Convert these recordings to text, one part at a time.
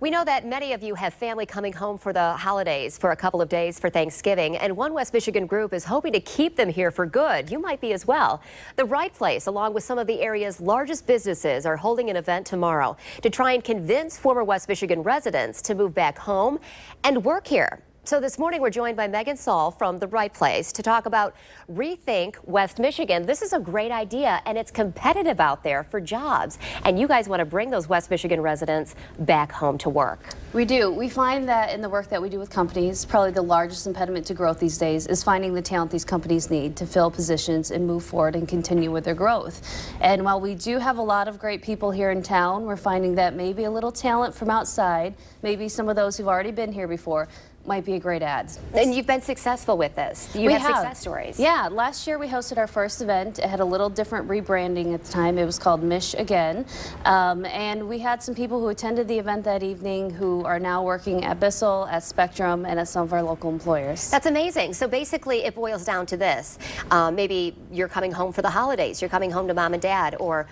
We know that many of you have family coming home for the holidays for a couple of days for Thanksgiving, and one West Michigan group is hoping to keep them here for good. You might be as well. The Right Place, along with some of the area's largest businesses, are holding an event tomorrow to try and convince former West Michigan residents to move back home and work here. So this morning we're joined by Sall from the Right Place to talk about ReThink West Michigan. This is a great idea, and it's competitive out there for jobs. And you guys want to bring those West Michigan residents back home to work. We do. We find that in the work that we do with companies, probably the largest impediment to growth these days is finding the talent these companies need to fill positions and move forward and continue with their growth. And while we do have a lot of great people here in town, we're finding that maybe a little talent from outside, maybe some of those who've already been here before, might be a great ad. And you've been successful with this. You have success stories. Yeah, last year we hosted our first event. It had a little different rebranding at the time. It was called Mish Again. And we had some people who attended the event that evening who are now working at Bissell, at Spectrum, and at some of our local employers. That's amazing. So basically it boils down to this. Maybe you're coming home for the holidays. You're coming home to mom and dad or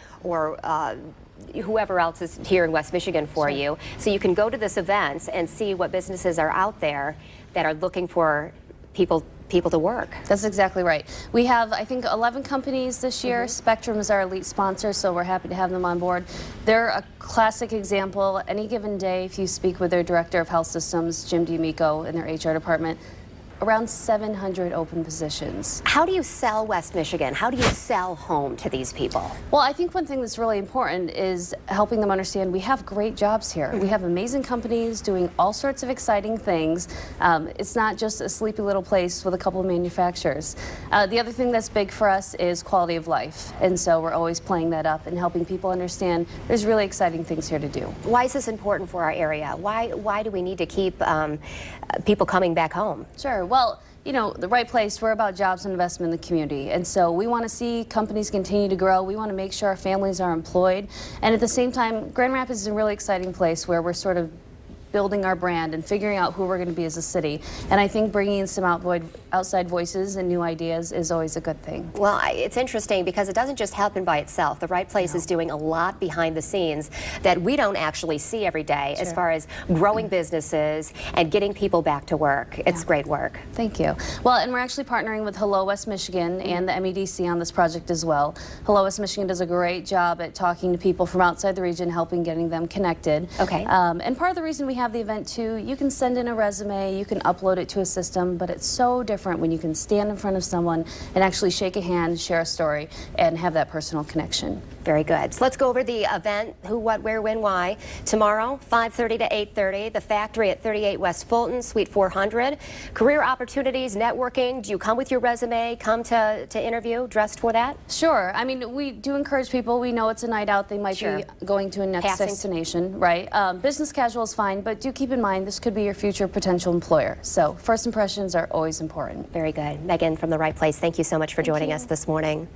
whoever else is here in West Michigan for you. So you can go to this event and see what businesses are out there that are looking for people to work. That's exactly right. We have, I think, 11 companies this year. Spectrum is our elite sponsor, so we're happy to have them on board. They're a classic example. Any given day, if you speak with their Director of Health Systems, Jim D'Amico, in their HR department, around 700 open positions. How do you sell West Michigan? How do you sell home to these people? Well, I think one thing that's really important is helping them understand we have great jobs here. We have amazing companies doing all sorts of exciting things. It's not just a sleepy little place with a couple of manufacturers. The other thing that's big for us is quality of life. And so we're always playing that up and helping people understand there's really exciting things here to do. Why is this important for our area? Why do we need to keep people coming back home? Sure. Well, you know, the Right Place, we're about jobs and investment in the community. And so we want to see companies continue to grow. We want to make sure our families are employed. And at the same time, Grand Rapids is a really exciting place where we're sort of building our brand and figuring out who we're going to be as a city. And I think bringing in some outside voices and new ideas is always a good thing. Well, it's interesting because it doesn't just happen by itself. The Right Place is doing a lot behind the scenes that we don't actually see every day as far as growing businesses and getting people back to work. It's great work. Thank you. Well, and we're actually partnering with Hello West Michigan and the MEDC on this project as well. Hello West Michigan does a great job at talking to people from outside the region, helping getting them connected. Okay. And part of the reason we have the event too, you can send in a resume, you can upload it to a system, but it's so different when you can stand in front of someone and actually shake a hand, share a story, and have that personal connection. Very good. So let's go over the event, who, what, where, when, why. Tomorrow, 5:30 to 8:30, the factory at 38 West Fulton, Suite 400. Career opportunities, networking. Do you come with your resume, come to interview, dressed for that? Sure. I mean, we do encourage people. We know it's a night out. They might be going to a next destination, right? Business casual is fine, but do keep in mind this could be your future potential employer. So first impressions are always important. Very good. Megan from the Right Place, thank you so much for joining us this morning.